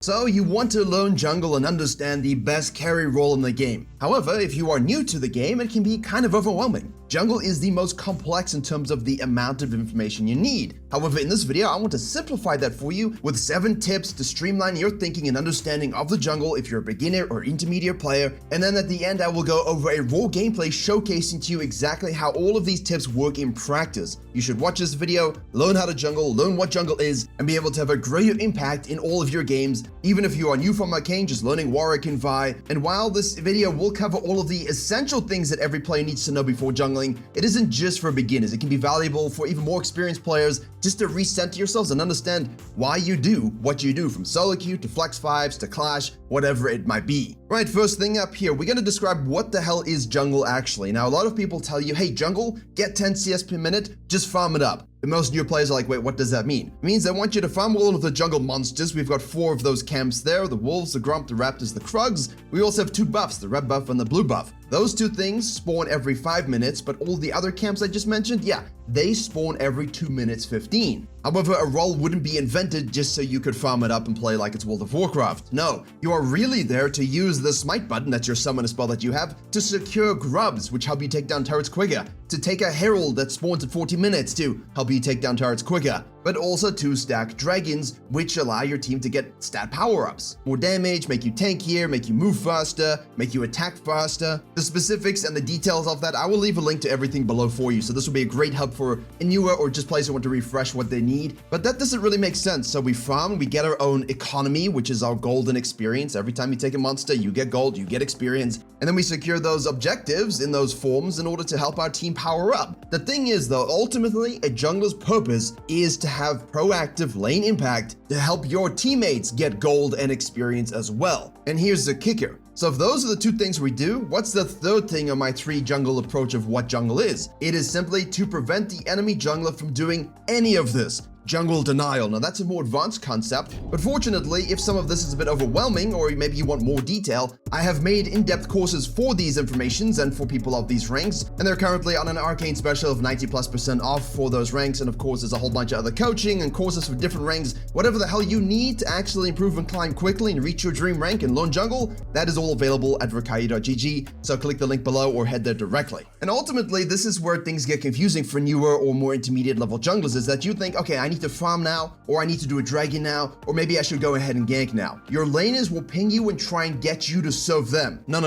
So you want to learn jungle and understand the best carry role in the game. However, if you are new to the game, it can be kind of overwhelming. Jungle is the most complex in terms of the amount of information you need. However, in this video, I want to simplify that for you with 7 tips to streamline your thinking and understanding of the jungle if you're a beginner or intermediate player. And then at the end, I will go over a raw gameplay showcasing to you exactly how all of these tips work in practice. You should watch this video, learn how to jungle, learn what jungle is, and be able to have a greater impact in all of your games. Even if you are new from Arcane, just learning Warwick and Vi. And while this video will cover all of the essential things that every player needs to know before jungling, it isn't just for beginners. It can be valuable for even more experienced players just to recenter yourselves and understand why you do what you do, from solo queue to flex 5s to clash, whatever it might be. Right, first thing up here, we're going to describe what the hell is jungle actually. Now, a lot of people tell you, hey, jungle, get 10 CS per minute, just farm it up. But most new players are like, wait, what does that mean? It means they want you to farm all of the jungle monsters. We've got 4 of those camps there, the wolves, the grump, the raptors, the krugs. We also have 2 buffs, the red buff and the blue buff. Those 2 things spawn every 5 minutes, but all the other camps I just mentioned, yeah, they spawn every 2 minutes 15. However, a role wouldn't be invented just so you could farm it up and play like it's World of Warcraft. No, you are really there to use the smite button, that's your summoner spell that you have, to secure grubs, which help you take down turrets quicker, to take a herald that spawns at 40 minutes to help you take down turrets quicker, but also to stack dragons, which allow your team to get stat power-ups. More damage, make you tankier, make you move faster, make you attack faster. The specifics and the details of that, I will leave a link to everything below for you, so this will be a great help for a newer or just players who want to refresh what they need. But that doesn't really make sense. So we farm, we get our own economy, which is our golden experience. Every time you take a monster, you get gold, you get experience, and then we secure those objectives in those forms in order to help our team power up. The thing is though, ultimately, a jungler's purpose is to have proactive lane impact to help your teammates get gold and experience as well. And here's the kicker. So if those are the 2 things we do, what's the third thing on my 3 jungle approach of what jungle is? It is simply to prevent the enemy jungler from doing any of this. Jungle denial. Now that's a more advanced concept, but fortunately, if some of this is a bit overwhelming or maybe you want more detail, I have made in-depth courses for these informations and for people of these ranks, and they're currently on an Arcane special of 90+% off for those ranks. And of course, there's a whole bunch of other coaching and courses for different ranks. Whatever the hell you need to actually improve and climb quickly and reach your dream rank and learn jungle, that is all available at virkayu.gg, so click the link below or head there directly. And ultimately, this is where things get confusing for newer or more intermediate level junglers, is that you think, okay, I need to farm now, or I need to do a dragon now, or maybe I should go ahead and gank now. Your laners will ping you and try and get you to serve them. No.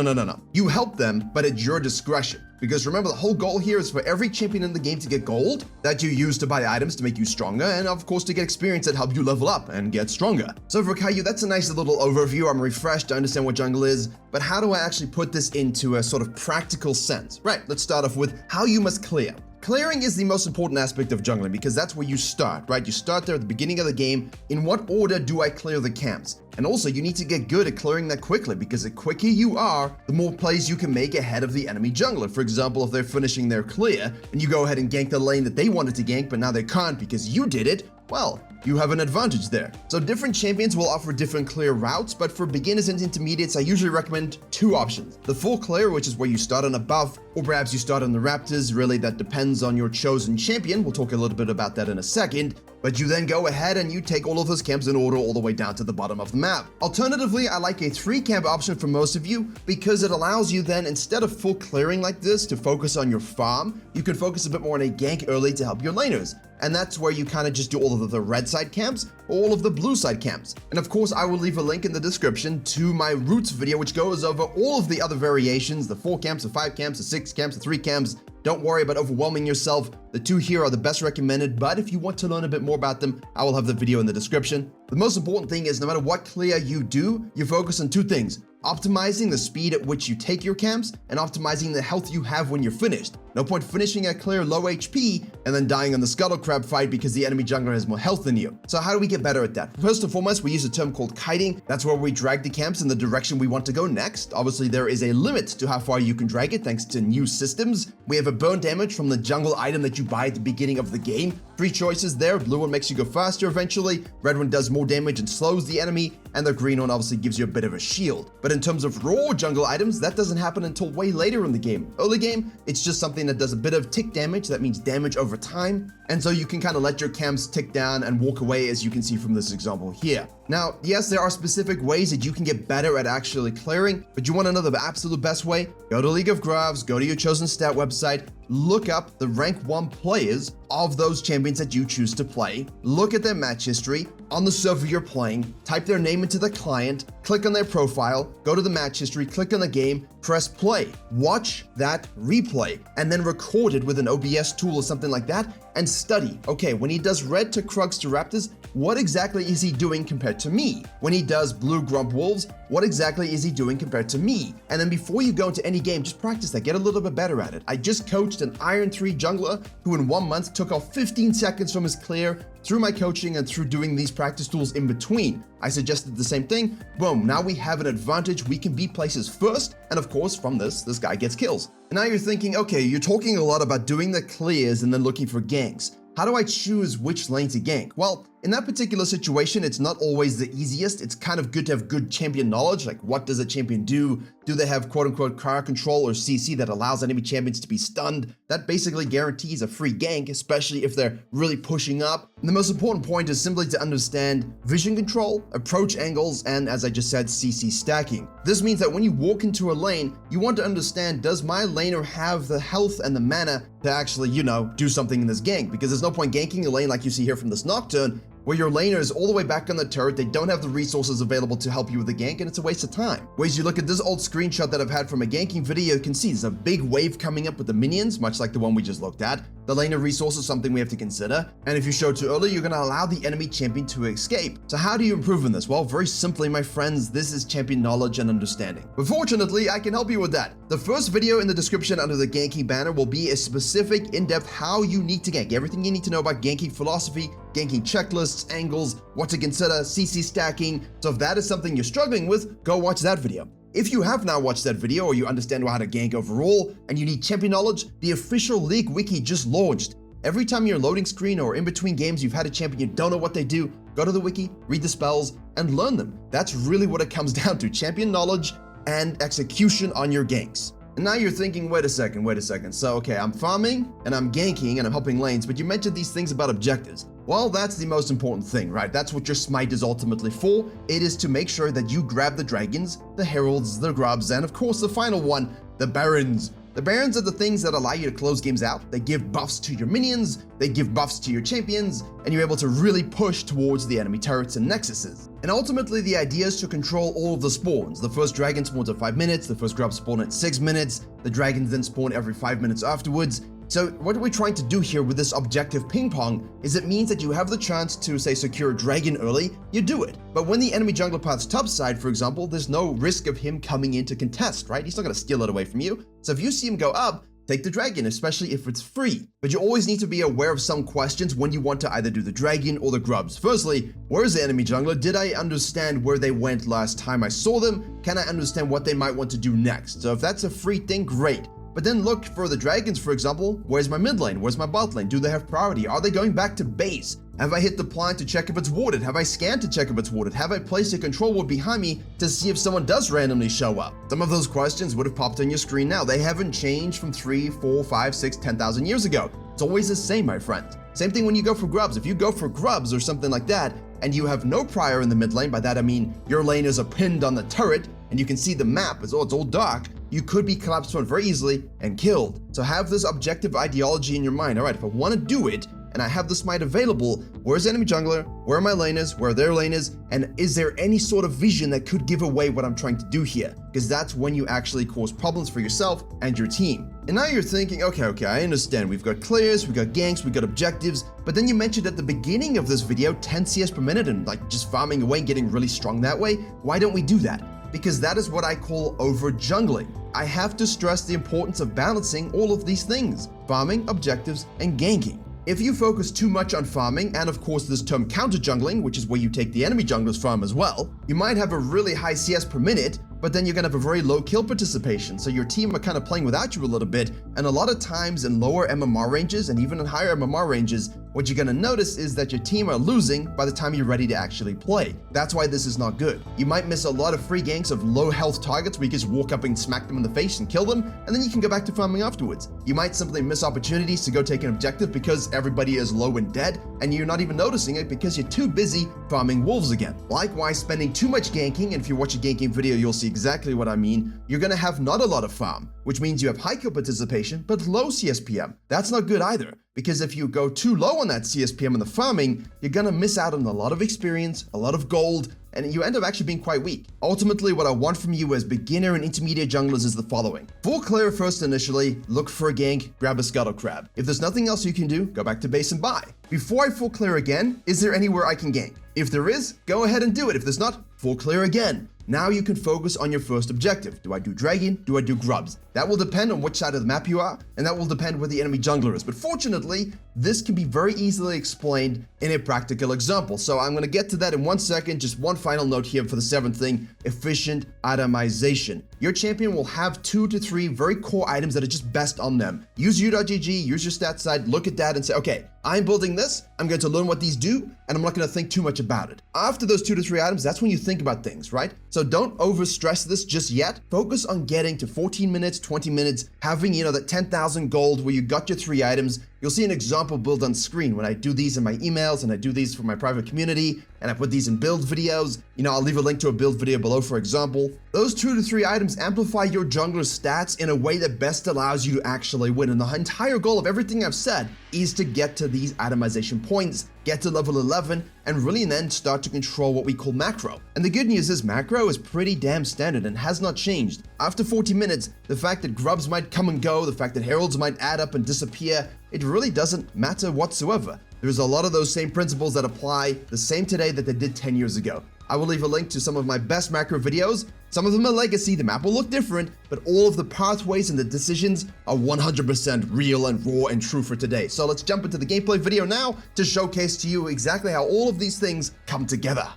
You help them, but at your discretion. Because remember, the whole goal here is for every champion in the game to get gold that you use to buy items to make you stronger, and of course to get experience that help you level up and get stronger. So for Virkayu, that's a nice little overview. I'm refreshed to understand what jungle is, but how do I actually put this into a sort of practical sense? Right, let's start off with how you must clear. Clearing is the most important aspect of jungling because that's where you start, right? You start there at the beginning of the game. In what order do I clear the camps? And also, you need to get good at clearing that quickly, because the quicker you are, the more plays you can make ahead of the enemy jungler. For example, if they're finishing their clear and you go ahead and gank the lane that they wanted to gank, but now they can't because you did it, well, you have an advantage there. So different champions will offer different clear routes, but for beginners and intermediates, I usually recommend 2 options. The full clear, which is where you start on a buff, or perhaps you start on the raptors. Really, that depends on your chosen champion. We'll talk a little bit about that in a second. But you then go ahead and you take all of those camps in order all the way down to the bottom of the map. Alternatively, I like a 3 camp option for most of you because it allows you then, instead of full clearing like this, to focus on your farm. You can focus a bit more on a gank early to help your laners. And that's where you kind of just do all of the red side camps, all of the blue side camps. And of course, I will leave a link in the description to my roots video, which goes over all of the other variations, the 4 camps, the 5 camps, the 6 camps, the 3 camps. Don't worry about overwhelming yourself. The 2 here are the best recommended, but if you want to learn a bit more about them, I will have the video in the description. The most important thing is no matter what clear you do, you focus on 2 things. Optimizing the speed at which you take your camps and optimizing the health you have when you're finished. No point finishing a clear low HP and then dying on the scuttle crab fight because the enemy jungler has more health than you. So how do we get better at that? First and foremost, we use a term called kiting. That's where we drag the camps in the direction we want to go next. Obviously, there is a limit to how far you can drag it thanks to new systems. We have a burn damage from the jungle item that you buy at the beginning of the game, Three choices there. Blue one makes you go faster eventually, red one does more damage and slows the enemy, and the green one obviously gives you a bit of a shield. But in terms of raw jungle items, that doesn't happen until way later in the game. Early game, it's just something that does a bit of tick damage, that means damage over time, and so you can kind of let your camps tick down and walk away, as you can see from this example here. Now, yes, there are specific ways that you can get better at actually clearing, but you want to know the absolute best way? Go to League of Grabs, go to your chosen stat website, look up the rank 1 players of those champions that you choose to play, look at their match history on the server you're playing, type their name into the client, click on their profile, go to the match history, click on the game, press play, watch that replay, and then record it with an OBS tool or something like that, and study. Okay, when he does red to Krugs to Raptors, what exactly is he doing compared to me? When he does blue Grump Wolves, what exactly is he doing compared to me? And then before you go into any game, just practice that, get a little bit better at it. I just coached an Iron 3 jungler who in 1 month took off 15 seconds from his clear through my coaching and through doing these practice tools in between. I suggested the same thing. Boom, now we have an advantage. We can beat places first. And of course, from this guy gets kills. And now you're thinking, okay, you're talking a lot about doing the clears and then looking for ganks. How do I choose which lane to gank? Well, in that particular situation, it's not always the easiest. It's kind of good to have good champion knowledge, like what does a champion do? Do they have quote-unquote crowd control or CC that allows enemy champions to be stunned? That basically guarantees a free gank, especially if they're really pushing up. And the most important point is simply to understand vision control, approach angles, and as I just said, CC stacking. This means that when you walk into a lane, you want to understand, does my laner have the health and the mana to actually, do something in this gank? Because there's no point ganking a lane like you see here from this Nocturne, where your laner is all the way back on the turret, they don't have the resources available to help you with the gank, and it's a waste of time. Whereas you look at this old screenshot that I've had from a ganking video, you can see there's a big wave coming up with the minions, much like the one we just looked at. The laner resource is something we have to consider, and if you show too early, you're going to allow the enemy champion to escape. So how do you improve in this? Well, very simply, my friends, this is champion knowledge and understanding. But fortunately, I can help you with that. The first video in the description under the ganking banner will be a specific, in-depth how you need to gank, everything you need to know about ganking philosophy, ganking checklists, angles, what to consider, CC stacking. So if that is something you're struggling with, go watch that video. If you have now watched that video or you understand how to gank overall and you need champion knowledge, the official League wiki just launched. Every time you're loading screen or in between games you've had a champion you don't know what they do, go to the wiki, read the spells, and learn them. That's really what it comes down to, champion knowledge and execution on your ganks. And now you're thinking, wait a second. So, okay, I'm farming and I'm ganking and I'm helping lanes, but you mentioned these things about objectives. Well, that's the most important thing, right? That's what your smite is ultimately for. It is to make sure that you grab the dragons, the heralds, the grubs, and of course the final one, the barons. The barons are the things that allow you to close games out. They give buffs to your minions, they give buffs to your champions, and you're able to really push towards the enemy turrets and nexuses. And ultimately, the idea is to control all of the spawns. The first dragon spawns at 5 minutes, the first grub spawn at 6 minutes, the dragons then spawn every 5 minutes afterwards. So what we're trying to do here with this objective ping pong is it means that you have the chance to, say, secure a dragon early, you do it. But when the enemy jungler path's top side, for example, there's no risk of him coming in to contest, right? He's not going to steal it away from you. So if you see him go up, take the dragon, especially if it's free. But you always need to be aware of some questions when you want to either do the dragon or the grubs. Firstly, where is the enemy jungler? Did I understand where they went last time I saw them? Can I understand what they might want to do next? So if that's a free thing, great. But then look for the dragons, for example. Where's my mid lane? Where's my bot lane? Do they have priority? Are they going back to base? Have I hit the plant to check if it's warded? Have I scanned to check if it's warded? Have I placed a control ward behind me to see if someone does randomly show up? Some of those questions would have popped on your screen now. They haven't changed from 3, 4, 5, 6, 10,000 years ago. It's always the same, my friend. Same thing when you go for grubs. If you go for grubs or something like that, and you have no prior in the mid lane, by that I mean your lane is pinned on the turret, and you can see the map, it's all dark, you could be collapsed on very easily and killed. So have this objective ideology in your mind. All right, if I want to do it, and I have the smite available, where's the enemy jungler? Where are my laners? Where are their laners? And is there any sort of vision that could give away what I'm trying to do here? Because that's when you actually cause problems for yourself and your team. And now you're thinking, okay, I understand. We've got clears, we've got ganks, we've got objectives. But then you mentioned at the beginning of this video, 10 CS per minute and like just farming away and getting really strong that way. Why don't we do that? Because that is what I call over jungling. I have to stress the importance of balancing all of these things, farming, objectives, and ganking. If you focus too much on farming, and of course this term counter jungling, which is where you take the enemy jungler's farm as well, you might have a really high CS per minute, but then you're gonna have a very low kill participation, so your team are kind of playing without you a little bit, and a lot of times in lower MMR ranges and even in higher MMR ranges, what you're gonna notice is that your team are losing by the time you're ready to actually play. That's why this is not good. You might miss a lot of free ganks of low health targets where you just walk up and smack them in the face and kill them, and then you can go back to farming afterwards. You might simply miss opportunities to go take an objective because everybody is low and dead, and you're not even noticing it because you're too busy farming wolves again. Likewise, spending too much ganking, and if you watch a ganking video, you'll see exactly what I mean, you're gonna have not a lot of farm, which means you have high kill participation, but low CSPM. That's not good either, because if you go too low on that CSPM in the farming, you're gonna miss out on a lot of experience, a lot of gold, and you end up actually being quite weak. Ultimately, what I want from you as beginner and intermediate junglers is the following. Full clear first initially, look for a gank, grab a scuttle crab. If there's nothing else you can do, go back to base and buy. Before I full clear again, is there anywhere I can gank? If there is, go ahead and do it. If there's not, full clear again. Now you can focus on your first objective. Do I do dragon? Do I do grubs? That will depend on which side of the map you are, and that will depend where the enemy jungler is. But fortunately, this can be very easily explained in a practical example. So I'm going to get to that in 1 second. Just one final note here for the seventh thing, efficient itemization. Your champion will have 2 to 3 very core items that are just best on them. Use u.gg, use your stat side, look at that and say, okay, I'm building this, I'm going to learn what these do, and I'm not going to think too much about it. After those 2 to 3 items, that's when you think about things, right? So don't overstress this just yet. Focus on getting to 14 minutes, 20 minutes, having, that 10,000 gold where you got your 3 items. You'll see an example build on screen when I do these in my emails and I do these for my private community and I put these in build videos. I'll leave a link to a build video below, for example. Those 2 to 3 items amplify your jungler's stats in a way that best allows you to actually win. And the entire goal of everything I've said is to get to these itemization points, get to level 11, and really then start to control what we call macro. And the good news is macro is pretty damn standard and has not changed. After 40 minutes, the fact that grubs might come and go, the fact that heralds might add up and disappear, it really doesn't matter whatsoever. There's a lot of those same principles that apply the same today that they did 10 years ago. I will leave a link to some of my best macro videos. Some of them are legacy, the map will look different, but all of the pathways and the decisions are 100% real and raw and true for today. So let's jump into the gameplay video now to showcase to you exactly how all of these things come together.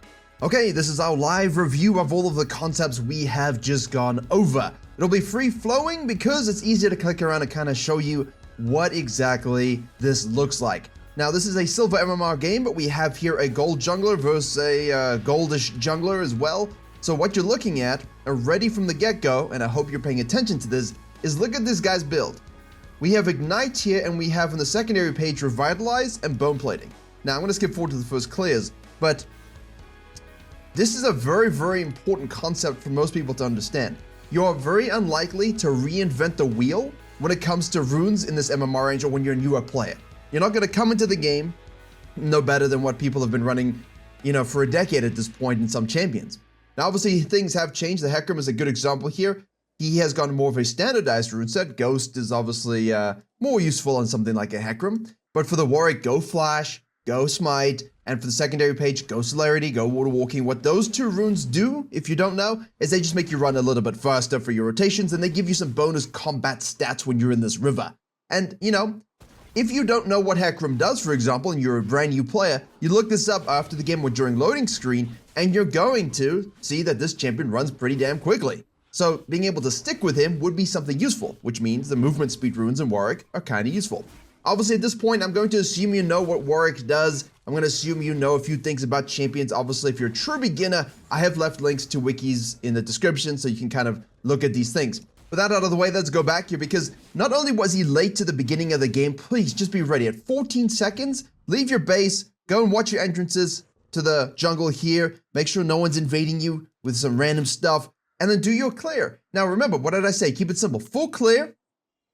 Okay, this is our live review of all of the concepts we have just gone over. It'll be free flowing because it's easier to click around and kind of show you what exactly this looks like. Now, this is a silver MMR game, but we have here a gold jungler versus a goldish jungler as well. So what you're looking at already from the get-go, and I hope you're paying attention to this, is look at this guy's build. We have Ignite here, and we have on the secondary page Revitalize and Bone Plating. Now, I'm going to skip forward to the first clears, but this is a very, very important concept for most people to understand. You are very unlikely to reinvent the wheel when it comes to runes in this MMR range or when you're a newer player. You're not going to come into the game no better than what people have been running, for a decade at this point in some champions. Now, obviously, things have changed. The Hecarim is a good example here. He has gone more of a standardized rune set. Ghost is obviously more useful on something like a Hecarim. But for the Warwick, go Flash, go Smite, and for the secondary page, go Celerity, go Water Walking. What those 2 runes do, if you don't know, is they just make you run a little bit faster for your rotations, and they give you some bonus combat stats when you're in this river. And, if you don't know what Hecarim does, for example, and you're a brand new player, you look this up after the game or during loading screen, and you're going to see that this champion runs pretty damn quickly. So being able to stick with him would be something useful, which means the movement speed runes in Warwick are kind of useful. Obviously, at this point, I'm going to assume you know what Warwick does. I'm going to assume you know a few things about champions. Obviously, if you're a true beginner, I have left links to wikis in the description so you can kind of look at these things. With that out of the way, let's go back here because not only was he late to the beginning of the game, please just be ready. At 14 seconds, leave your base, go and watch your entrances to the jungle here. Make sure no one's invading you with some random stuff, and then do your clear. Now remember, what did I say? Keep it simple. Full clear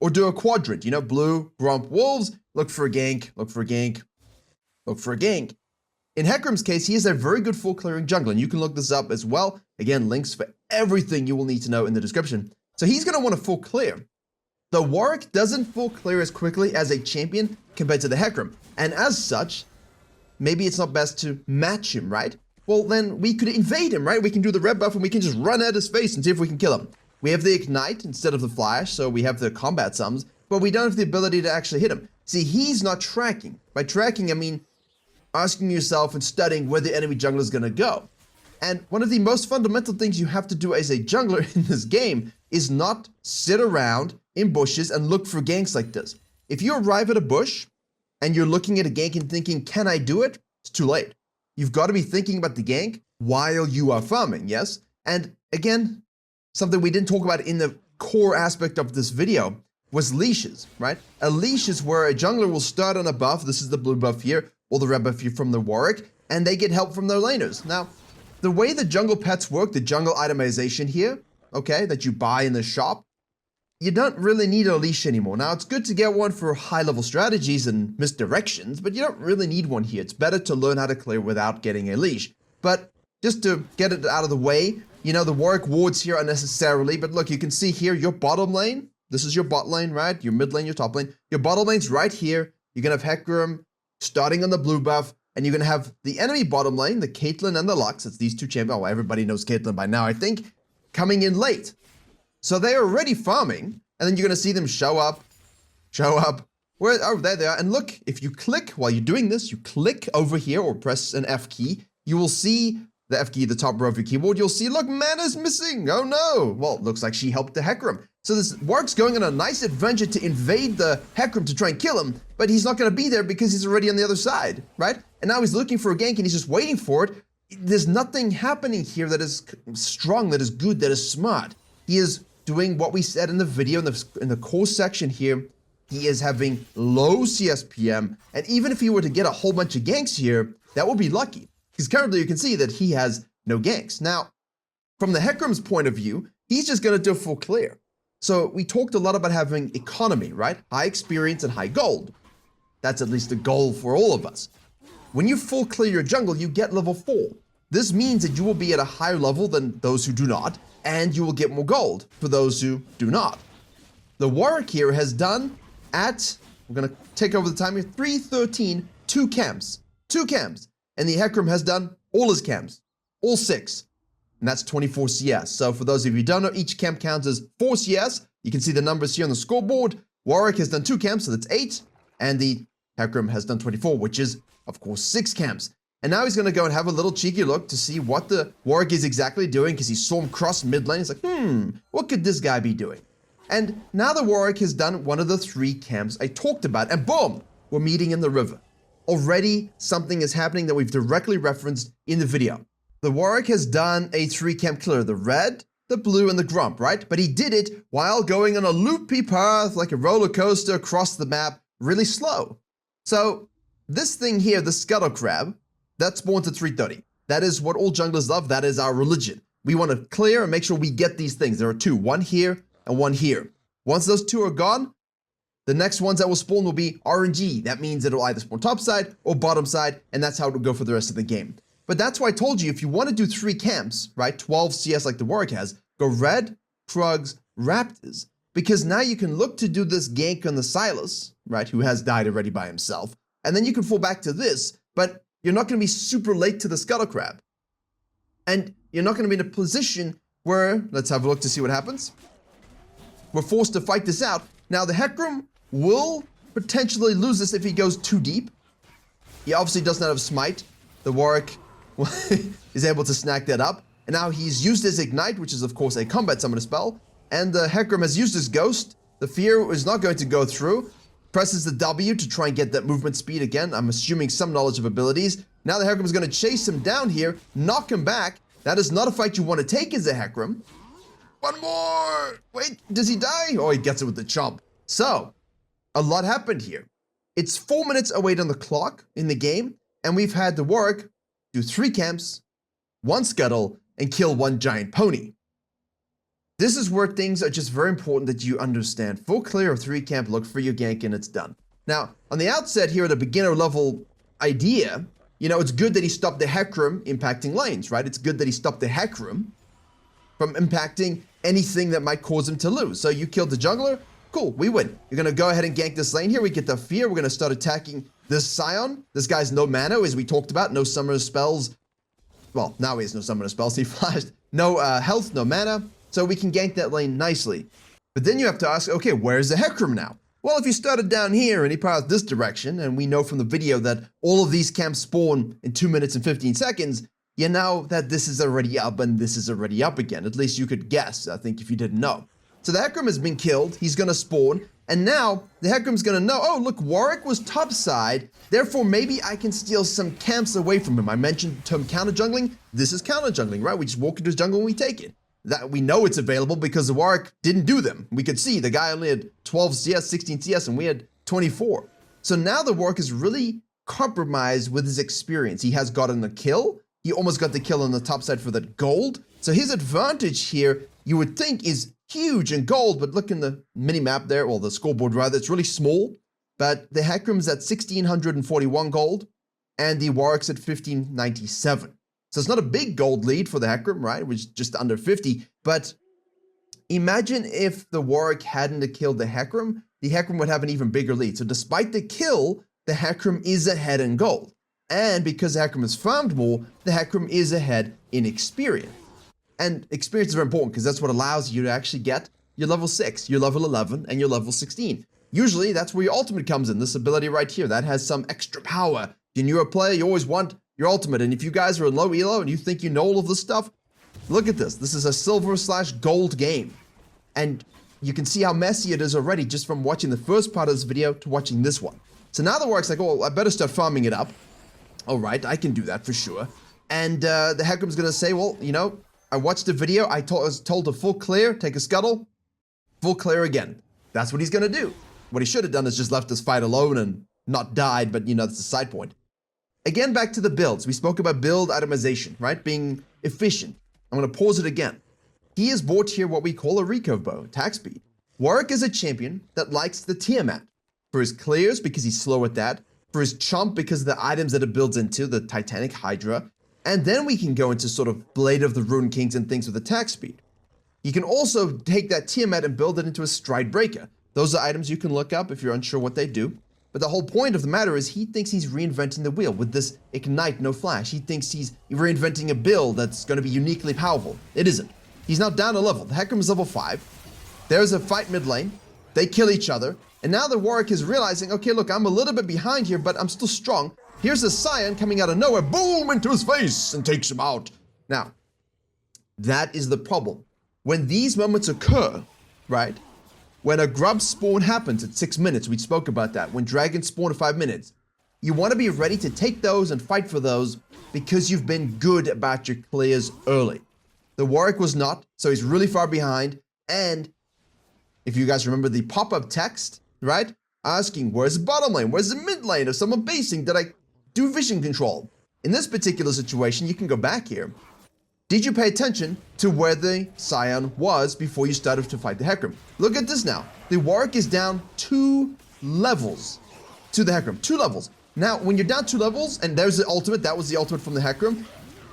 or do a quadrant. Blue, Grump, Wolves, look for a gank, look for a gank, look for a gank. In Hecarim's case, he is a very good full clearing jungler, and you can look this up as well. Again, links for everything you will need to know in the description. So he's going to want to full clear. The Warwick doesn't full clear as quickly as a champion compared to the Hecarim. And as such, maybe it's not best to match him, right? Well, then we could invade him, right? We can do the red buff and we can just run at his face and see if we can kill him. We have the Ignite instead of the Flash, so we have the combat sums, but we don't have the ability to actually hit him. See, he's not tracking. By tracking, I mean asking yourself and studying where the enemy jungler is going to go. And one of the most fundamental things you have to do as a jungler in this game is not sit around in bushes and look for ganks like this. If you arrive at a bush and you're looking at a gank and thinking, can I do it? It's too late. You've got to be thinking about the gank while you are farming, yes? And again, something we didn't talk about in the core aspect of this video was leashes, right? A leash is where a jungler will start on a buff. This is the blue buff here, or the red buff here from the Warwick, and they get help from their laners. Now, the way the jungle pets work, the jungle itemization here, okay, that you buy in the shop, you don't really need a leash anymore. Now, it's good to get one for high-level strategies and misdirections, but you don't really need one here. It's better to learn how to clear without getting a leash. But just to get it out of the way, you know, the Warwick wards here unnecessarily, but look, you can see here your bottom lane. This is your bot lane, right? Your mid lane, your top lane. Your bottom lane's right here. You're going to have Hecarim starting on the blue buff, and you're going to have the enemy bottom lane, the Caitlyn and the Lux. It's these two champions. Oh, everybody knows Caitlyn by now, I think, coming in late. So they're already farming, and then you're going to see them show up. Oh, there they are. And look, if you click while you're doing this, you click over here or press an F key, you will see the F key, the top row of your keyboard. You'll see, look, mana's missing. Oh no. Well, it looks like she helped the Hecarim. So this Warwick's going on a nice adventure to invade the Hecarim to try and kill him, but he's not going to be there because he's already on the other side, right? And now he's looking for a gank and he's just waiting for it. There's nothing happening here that is strong, that is good, that is smart. He is doing what we said in the video, in the core section here. He is having low CSPM, and even if he were to get a whole bunch of ganks here, that would be lucky. Because currently you can see that he has no ganks. Now, from the Hecarim's point of view, he's just going to do a full clear. So we talked a lot about having economy, right? High experience and high gold. That's at least a goal for all of us. When you full clear your jungle, you get level 4. This means that you will be at a higher level than those who do not, and you will get more gold for those who do not. The Warwick here has done at, we're going to take over the time here, 313, 2 camps. 2 camps. And the Hecarim has done all his camps, all 6. And that's 24 CS. So for those of you who don't know, each camp counts as 4 CS. You can see the numbers here on the scoreboard. Warwick has done 2 camps, so that's 8. And the Hecarim has done 24, which is, of course, 6 camps. And now he's going to go and have a little cheeky look to see what the Warwick is exactly doing, because he saw him cross mid lane. He's like, what could this guy be doing? And now the Warwick has done one of the 3 camps I talked about, and boom, we're meeting in the river. Already something is happening that we've directly referenced in the video. The Warwick has done a 3 camp clear, the red, the blue, and the grump, right? But he did it while going on a loopy path like a roller coaster across the map, really slow. So this thing here, the scuttle crab, that spawns at 330. That is what all junglers love. That is our religion. We want to clear and make sure we get these things. There are 2, one here and one here. Once those 2 are gone, the next ones that will spawn will be RNG. That means it'll either spawn top side or bottom side, and that's how it will go for the rest of the game. But that's why I told you, if you want to do 3 camps, right, 12 CS like the Warwick has, go red, Krugs, Raptors, because now you can look to do this gank on the Silas, right, who has died already by himself, and then you can fall back to this, but you're not going to be super late to the Scuttle Crab. And you're not going to be in a position where, let's have a look to see what happens. We're forced to fight this out. Now, the Hecarim will potentially lose this if he goes too deep. He obviously does not have Smite. The Warwick is able to snag that up. And now he's used his Ignite, which is, of course, a combat summon spell. And the Hecarim has used his Ghost. The Fear is not going to go through. Presses the W to try and get that movement speed again. I'm assuming some knowledge of abilities. Now the Hecarim is going to chase him down here, knock him back. That is not a fight you want to take as a Hecarim. One more! Wait, does he die? Oh, he gets it with the chomp. So, a lot happened here. It's 4 minutes away on the clock in the game, and we've had the Warwick do 3 camps, 1 scuttle, and kill 1 giant pony. This is where things are just very important that you understand. Full clear of 3 camp, look for your gank, and it's done. Now, on the outset here at a beginner level idea, you know, it's good that he stopped the Hecarim impacting lanes, right? It's good that he stopped the Hecarim from impacting anything that might cause him to lose. So you killed the jungler, cool, we win. You're going to go ahead and gank this lane here. We get the Fear. We're going to start attacking this Scion. This guy's no mana, as we talked about. No summoner spells. Well, now he has no summoner spells. He flashed. No health, no mana. So we can gank that lane nicely. But then you have to ask, okay, where's the Hecarim now? Well, if you started down here and he passed this direction, and we know from the video that all of these camps spawn in 2 minutes and 15 seconds, you know that this is already up and this is already up again. At least you could guess, I think, if you didn't know. So the Hecarim has been killed, he's gonna spawn, and now the Hecarim's gonna know, oh look, Warwick was topside, therefore maybe I can steal some camps away from him. I mentioned the term counter jungling. This is counter jungling, right? We just walk into his jungle and we take it. That we know it's available because the Warwick didn't do them. We could see the guy only had 12 CS, 16 CS, and we had 24. So now the Warwick is really compromised with his experience. He has gotten a kill. He almost got the kill on the top side for that gold. So his advantage here, you would think, is huge in gold, but look in the mini-map there, or the scoreboard rather, it's really small. But the Hecarim's at 1,641 gold, and the Warwick's at 1,597. So it's not a big gold lead for the Hecarim, right? Which is just under 50. But imagine if the Warwick hadn't killed the Hecarim would have an even bigger lead. So despite the kill, the Hecarim is ahead in gold. And because the Hecarim has farmed more, the Hecarim is ahead in experience. And experience is very important because that's what allows you to actually get your level 6, your level 11, and your level 16. Usually, that's where your ultimate comes in, this ability right here. That has some extra power. If you're a newer player, you always want your ultimate. And if you guys are in low elo and you think you know all of this stuff, look at this. This is a silver/gold game. And you can see how messy it is already just from watching the first part of this video to watching this one. So now the Warwick's like, oh, I better start farming it up. All right, I can do that for sure. And the Hecarim's gonna say, well, you know, I watched the video, I was told to full clear, take a scuttle, full clear again. That's what he's gonna do. What he should have done is just left this fight alone and not died, but you know, that's a side point. Again, back to the builds. We spoke about build itemization, right? Being efficient. I'm gonna pause it again. He has bought here what we call a recurve bow, attack speed. Warwick is a champion that likes the Tiamat. For his clears, because he's slow at that. For his chomp, because of the items that it builds into, the Titanic Hydra. And then we can go into sort of Blade of the Rune Kings and things with attack speed. You can also take that Tiamat and build it into a Stride Breaker. Those are items you can look up if you're unsure what they do. But the whole point of the matter is he thinks he's reinventing the wheel with this Ignite, no flash. He thinks he's reinventing a build that's going to be uniquely powerful. It isn't. He's now down a level. The Hecarim is level 5. There's a fight mid lane. They kill each other. And now the Warwick is realizing, okay, look, I'm a little bit behind here, but I'm still strong. Here's a Scion coming out of nowhere, boom, into his face and takes him out. Now, that is the problem. When these moments occur, right, when a grub spawn happens at 6 minutes, we spoke about that, when dragons spawn at 5 minutes, you want to be ready to take those and fight for those because you've been good about your clears early. The Warwick was not, so he's really far behind, and if you guys remember the pop-up text, right? Asking, where's the bottom lane? Where's the mid lane? If someone basing, did I do vision control? In this particular situation, you can go back here. Did you pay attention to where the Scion was before you started to fight the Hecarim? Look at this now. The Warwick is down 2 levels to the Hecarim. 2 levels. Now, when you're down 2 levels, and there's the ultimate, that was the ultimate from the Hecarim,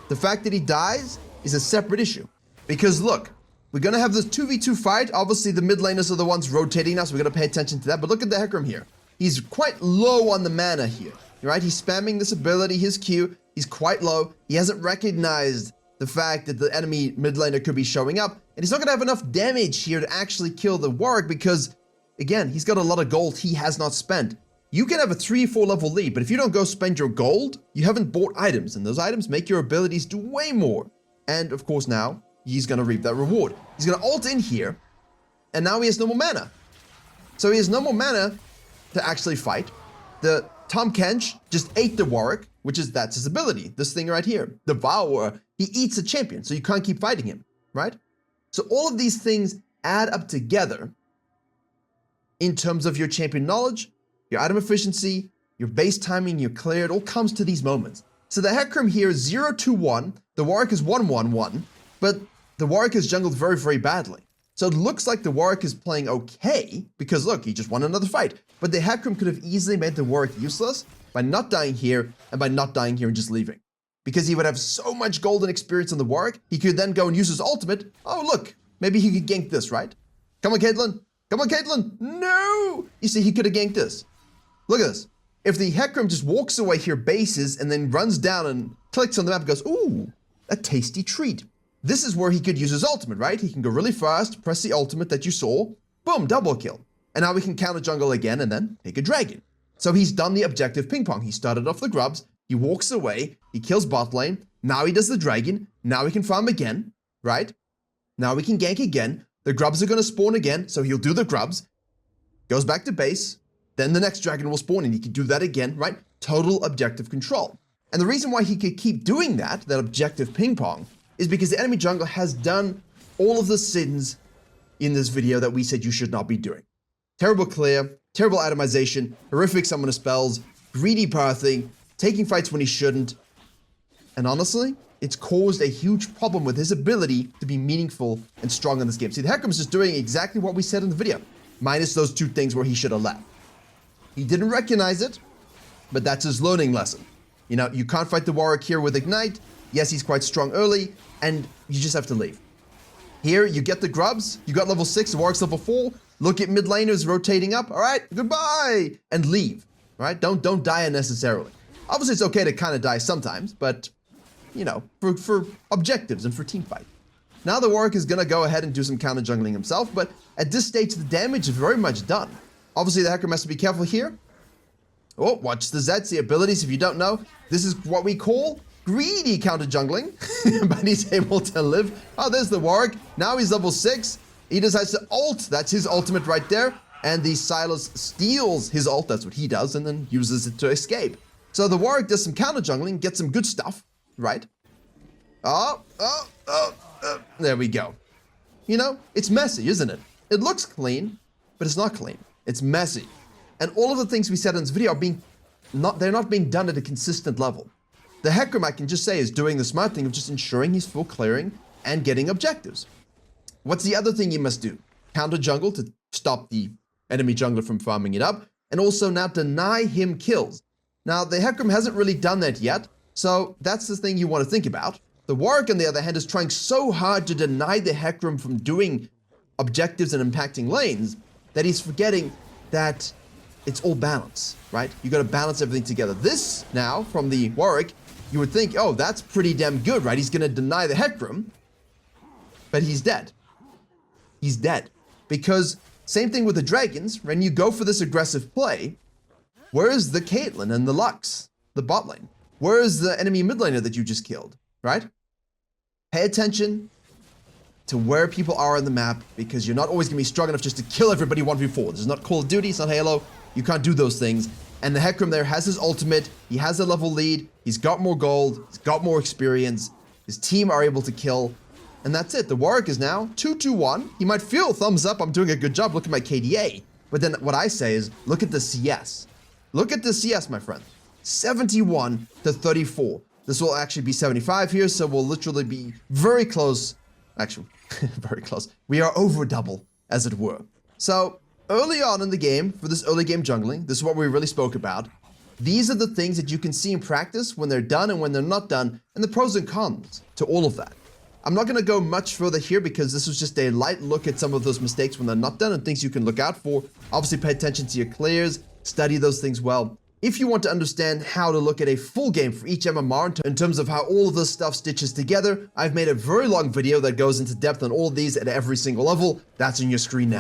the fact that he dies is a separate issue. Because look, we're going to have this 2v2 fight. Obviously, the mid laners are the ones rotating now, so we're going to pay attention to that. But look at the Hecarim here. He's quite low on the mana here, right? He's spamming this ability, his Q. He's quite low. He hasn't recognized the fact that the enemy mid laner could be showing up. And he's not going to have enough damage here to actually kill the Warwick because, again, he's got a lot of gold he has not spent. You can have a 3-4 level lead, but if you don't go spend your gold, you haven't bought items. And those items make your abilities do way more. And, of course, now he's going to reap that reward. He's going to ult in here, and now he has no more mana. So he has no more mana to actually fight. The Tahm Kench just ate the Warwick, that's his ability. This thing right here, Devourer. He eats a champion, so you can't keep fighting him, right? So all of these things add up together in terms of your champion knowledge, your item efficiency, your base timing, your clear. It all comes to these moments. So the Hecarim here is 0-2-1. The Warwick is 1-1-1, but the Warwick is jungled very, very badly. So it looks like the Warwick is playing okay, because look, he just won another fight. But the Hecarim could have easily made the Warwick useless by not dying here, and by not dying here and just leaving. Because he would have so much golden experience on the Warwick, he could then go and use his ultimate. Oh, look, maybe he could gank this, right? Come on, Caitlyn. Come on, Caitlyn. No! You see, he could have ganked this. Look at this. If the Hecarim just walks away here, bases, and then runs down and clicks on the map and goes, ooh, a tasty treat. This is where he could use his ultimate, right? He can go really fast, press the ultimate that you saw, boom, double kill. And now we can counter jungle again and then take a dragon. So he's done the objective ping pong. He started off the grubs, He walks away, he kills bot lane, now he does the dragon, now he can farm again, right? Now we can gank again, the grubs are going to spawn again, so he'll do the grubs, goes back to base, then the next dragon will spawn and he can do that again, right? Total objective control. And the reason why he could keep doing that objective ping pong, is because the enemy jungler has done all of the sins in this video that we said you should not be doing. Terrible clear, terrible itemization, horrific summon of spells, greedy pathing, taking fights when he shouldn't. And honestly, it's caused a huge problem with his ability to be meaningful and strong in this game. See, the Hecarim's just doing exactly what we said in the video, minus those two things where he should have left. He didn't recognize it, but that's his learning lesson. You know, you can't fight the Warwick here with Ignite. Yes, he's quite strong early, and you just have to leave. Here, you get the grubs, you got level 6, the Warwick's level 4, look at mid laners rotating up, all right, goodbye, and leave, all right? Don't die unnecessarily. Obviously, it's okay to kind of die sometimes, but, you know, for objectives and for team fight. Now the Warwick is going to go ahead and do some counter jungling himself, but at this stage, the damage is very much done. Obviously, the Hecarim has to be careful here. Oh, watch the Zeds, the abilities, if you don't know. This is what we call greedy counter jungling, but he's able to live. Oh, there's the Warwick. Now he's level 6. He decides to ult. That's his ultimate right there. And the Silas steals his ult. That's what he does, and then uses it to escape. So the Warwick does some counter jungling, gets some good stuff, right? There we go. You know, it's messy, isn't it? It looks clean, but it's not clean. It's messy. And all of the things we said in this video are they're not being done at a consistent level. The Hecarim, I can just say, is doing the smart thing of just ensuring he's full clearing and getting objectives. What's the other thing you must do? Counter jungle to stop the enemy jungler from farming it up, and also now deny him kills. Now, the Hecarim hasn't really done that yet, so that's the thing you want to think about. The Warwick, on the other hand, is trying so hard to deny the Hecarim from doing objectives and impacting lanes that he's forgetting that it's all balance, right? You got to balance everything together. This now, from the Warwick, you would think, oh, that's pretty damn good, right? He's going to deny the Hecarim, but he's dead. He's dead. Because same thing with the dragons, when you go for this aggressive play, where is the Caitlyn and the Lux, the bot lane? Where is the enemy mid laner that you just killed, right? Pay attention to where people are on the map, because you're not always going to be strong enough just to kill everybody 1v4. This is not Call of Duty, it's not Halo. You can't do those things. And the Hecarim there has his ultimate. He has a level lead. He's got more gold. He's got more experience. His team are able to kill. And that's it. The Warwick is now 2-2-1. He might feel thumbs up. I'm doing a good job. Look at my KDA. But then what I say is, look at the CS. Look at the CS, my friend. 71 to 34. This will actually be 75 here, so we'll literally be very close. Actually, very close. We are over double, as it were. So, early on in the game, for this early game jungling, this is what we really spoke about. These are the things that you can see in practice when they're done and when they're not done, and the pros and cons to all of that. I'm not going to go much further here because this was just a light look at some of those mistakes when they're not done and things you can look out for. Obviously, pay attention to your clears, study those things well. If you want to understand how to look at a full game for each MMR in terms of how all of this stuff stitches together, I've made a very long video that goes into depth on all of these at every single level. That's on your screen now.